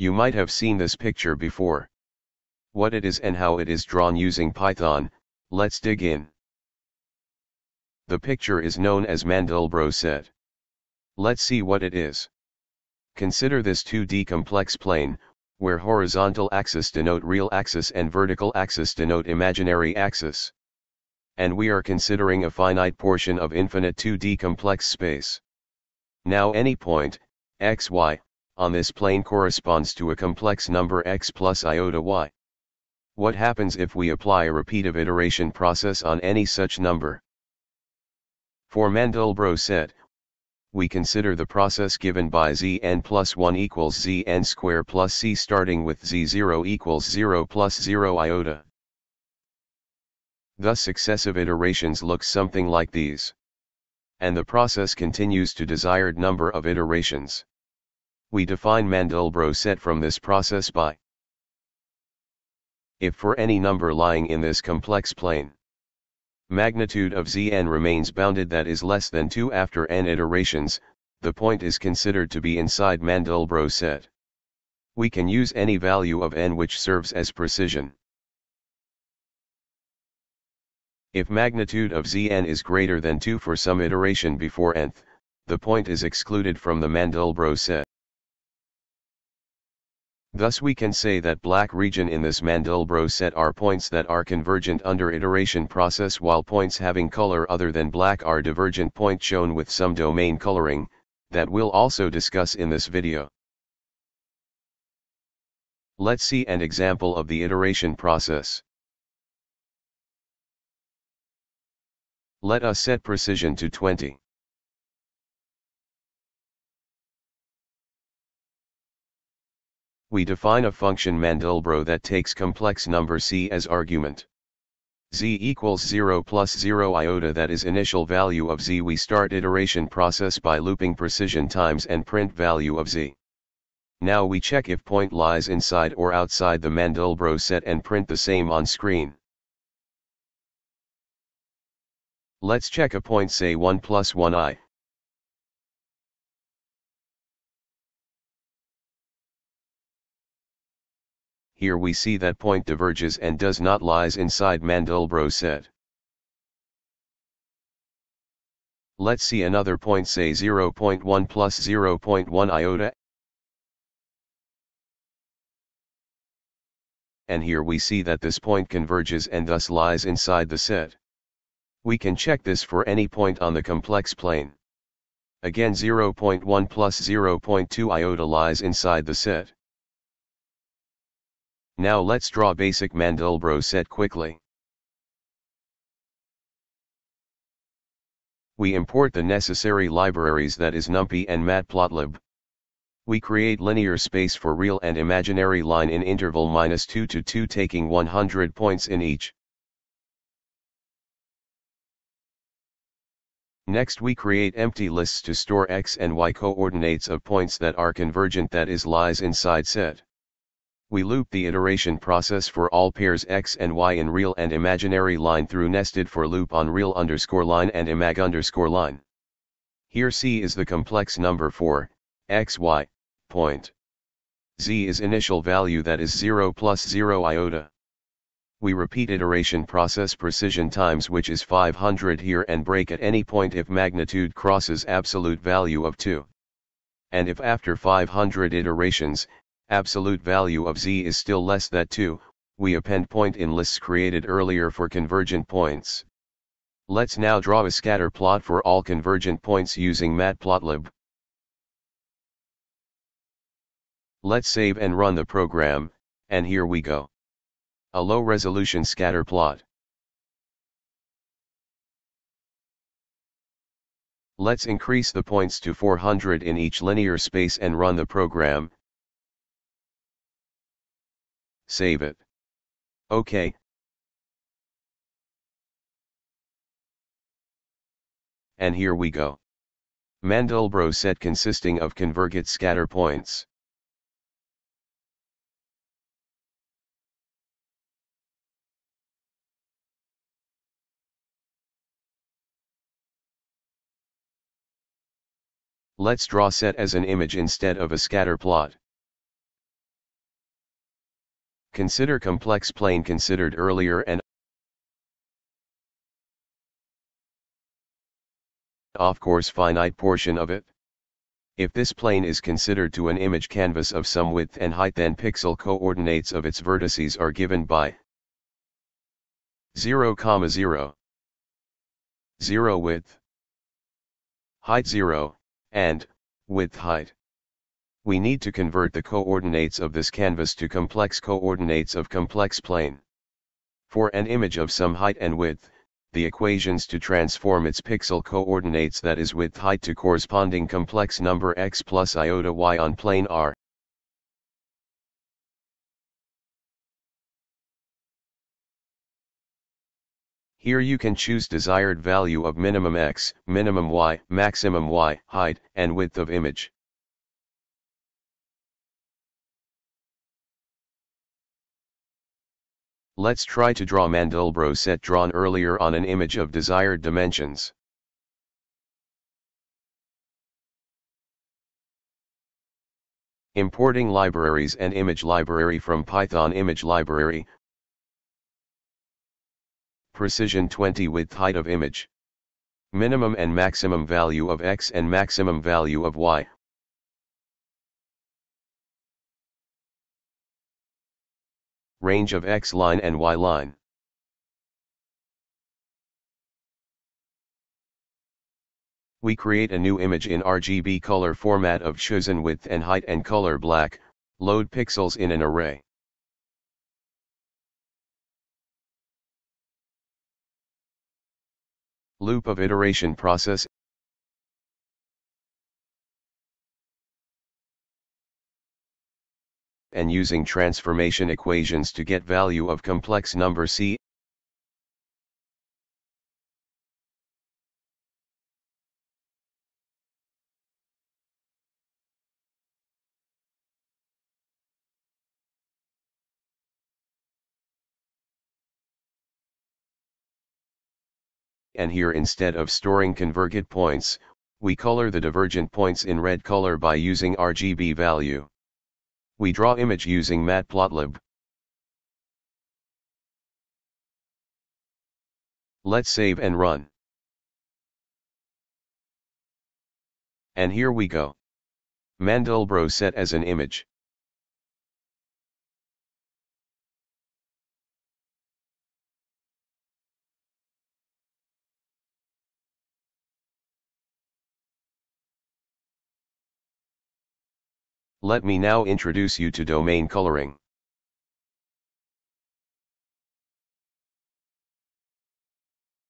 You might have seen this picture before. What it is and how it is drawn using Python, let's dig in. The picture is known as Mandelbrot set. Let's see what it is. Consider this 2D complex plane, where horizontal axis denote real axis and vertical axis denote imaginary axis. And we are considering a finite portion of infinite 2D complex space. Now any point, x, y, on this plane corresponds to a complex number x plus iota y. What happens if we apply a repeative iteration process on any such number? For Mandelbrot set, we consider the process given by zn plus 1 equals zn square plus c starting with z0 equals 0 plus 0 iota. Thus successive iterations look something like these. And the process continues to desired number of iterations. We define Mandelbrot set from this process by if for any number lying in this complex plane, magnitude of Zn remains bounded, that is less than 2 after n iterations, the point is considered to be inside Mandelbrot set. We can use any value of n which serves as precision. If magnitude of Zn is greater than 2 for some iteration before nth, the point is excluded from the Mandelbrot set. Thus we can say that black region in this Mandelbrot set are points that are convergent under iteration process, while points having color other than black are divergent point shown with some domain coloring, that we'll also discuss in this video. Let's see an example of the iteration process. Let us set precision to 20. We define a function Mandelbrot that takes complex number c as argument. Z equals 0 plus 0 iota, that is initial value of z. We start iteration process by looping precision times and print value of z. Now we check if point lies inside or outside the Mandelbrot set and print the same on screen. Let's check a point, say 1 plus 1i. Here we see that point diverges and does not lies inside Mandelbrot set. Let's see another point, say 0.1 plus 0.1 iota. And here we see that this point converges and thus lies inside the set. We can check this for any point on the complex plane. Again, 0.1 plus 0.2 iota lies inside the set. Now let's draw basic Mandelbrot set quickly. We import the necessary libraries, that is NumPy and Matplotlib. We create linear space for real and imaginary line in interval -2 to 2, taking 100 points in each. Next we create empty lists to store x and y coordinates of points that are convergent, that is lies inside set. We loop the iteration process for all pairs x and y in real and imaginary line through nested for loop on real underscore line and imag underscore line. Here c is the complex number for x, y, point. Z is initial value, that is 0 plus 0 iota. We repeat iteration process precision times, which is 500 here, and break at any point if magnitude crosses absolute value of 2. And if after 500 iterations, absolute value of z is still less than 2, we append point in lists created earlier for convergent points. Let's now draw a scatter plot for all convergent points using Matplotlib. Let's save and run the program, and here we go. A low-resolution scatter plot. Let's increase the points to 400 in each linear space and run the program. Save it. OK. And here we go. Mandelbrot set consisting of convergent scatter points. Let's draw set as an image instead of a scatter plot. Consider complex plane considered earlier and of course finite portion of it. If this plane is considered to an image canvas of some width and height, then pixel coordinates of its vertices are given by 0, 0, 0 width, height 0, and width height. We need to convert the coordinates of this canvas to complex coordinates of complex plane. For an image of some height and width, the equations to transform its pixel coordinates, that is width height, to corresponding complex number x plus iota y on plane are here you can choose desired value of minimum x, minimum y, maximum y, height, and width of image. Let's try to draw Mandelbrot set drawn earlier on an image of desired dimensions. Importing libraries and image library from Python image library. Precision 20 width height of image. Minimum and maximum value of x and maximum value of y. Range of x line and y line. We create a new image in RGB color format of chosen width and height and color black, load pixels in an array. Loop of iteration process. And using transformation equations to get value of complex number c. And here, instead of storing convergent points, we color the divergent points in red color by using RGB value. We draw image using Matplotlib. Let's save and run. And here we go. Mandelbrot set as an image. Let me now introduce you to domain coloring.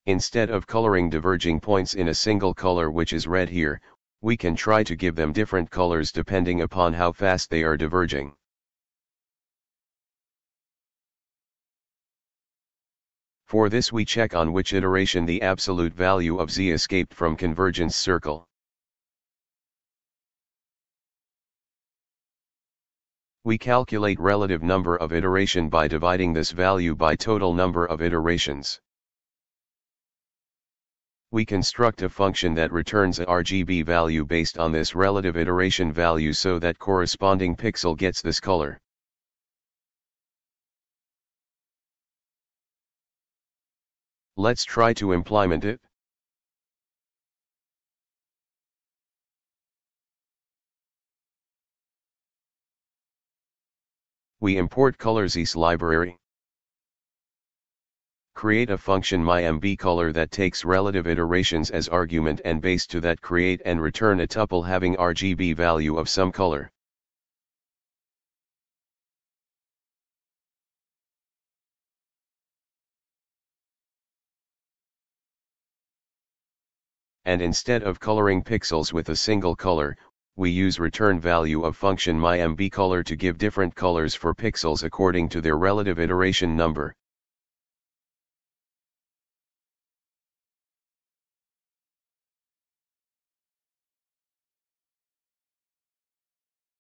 Instead of coloring diverging points in a single color, which is red here, we can try to give them different colors depending upon how fast they are diverging. For this we check on which iteration the absolute value of z escaped from convergence circle. We calculate relative number of iteration by dividing this value by total number of iterations. We construct a function that returns a RGB value based on this relative iteration value so that corresponding pixel gets this color. Let's try to implement it. We import colors library. Create a function myMBColor that takes relative iterations as argument, and base to that create and return a tuple having RGB value of some color. And instead of coloring pixels with a single color, we use return value of function myMBColor to give different colors for pixels according to their relative iteration number.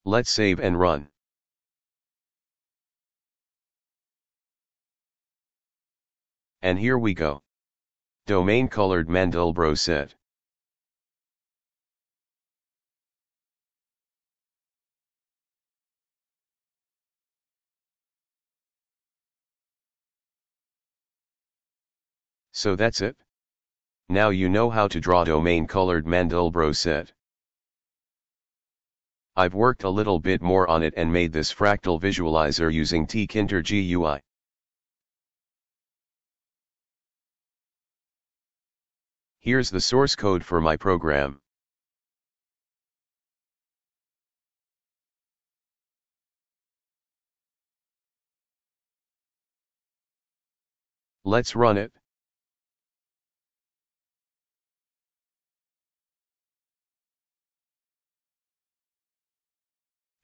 Let's save and run. And here we go. Domain colored Mandelbrot set. So that's it. Now you know how to draw domain colored Mandelbrot set. I've worked a little bit more on it and made this fractal visualizer using Tkinter GUI. Here's the source code for my program. Let's run it.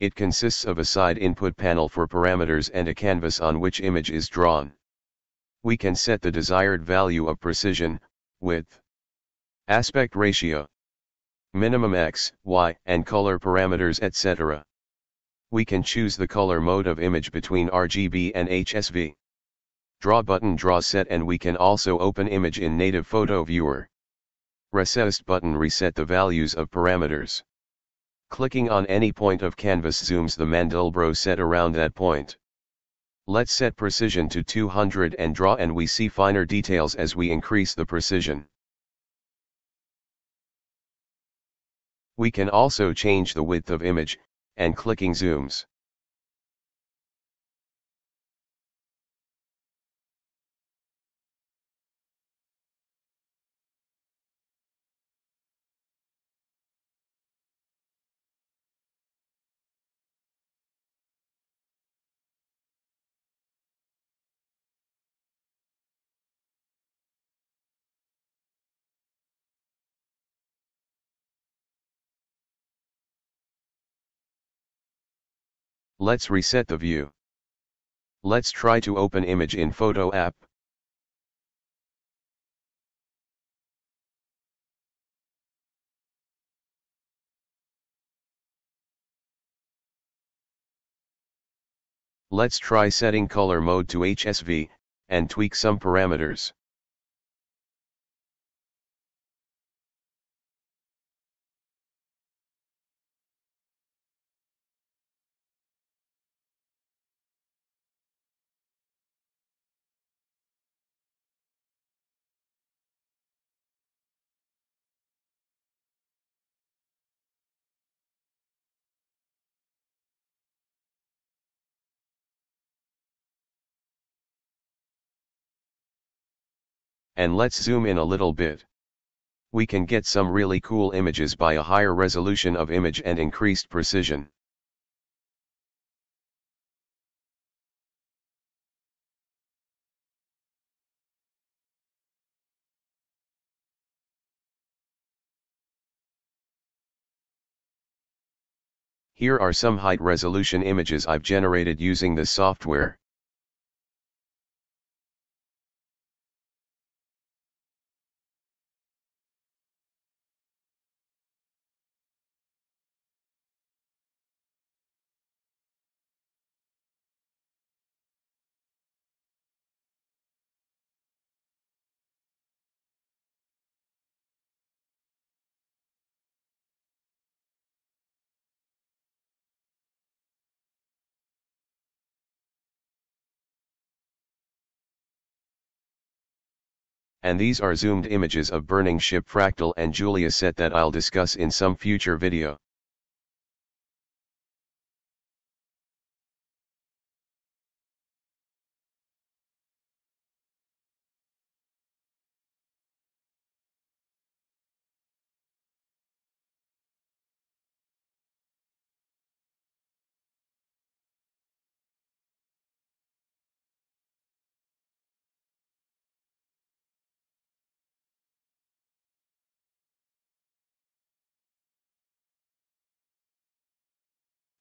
It consists of a side input panel for parameters and a canvas on which image is drawn. We can set the desired value of precision, width, aspect ratio, minimum X, Y, and color parameters, etc. We can choose the color mode of image between RGB and HSV. Draw button draw set, and we can also open image in native photo viewer. Recessed button reset the values of parameters. Clicking on any point of canvas zooms the Mandelbrot set around that point. Let's set precision to 200 and draw, and we see finer details as we increase the precision. We can also change the width of image, and clicking zooms. Let's reset the view. Let's try to open image in Photo app. Let's try setting color mode to HSV, and tweak some parameters. And let's zoom in a little bit. We can get some really cool images by a higher resolution of image and increased precision. Here are some high resolution images I've generated using this software. And these are zoomed images of burning ship fractal and Julia set that I'll discuss in some future video.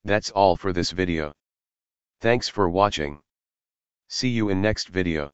That's all for this video. Thanks for watching. See you in next video.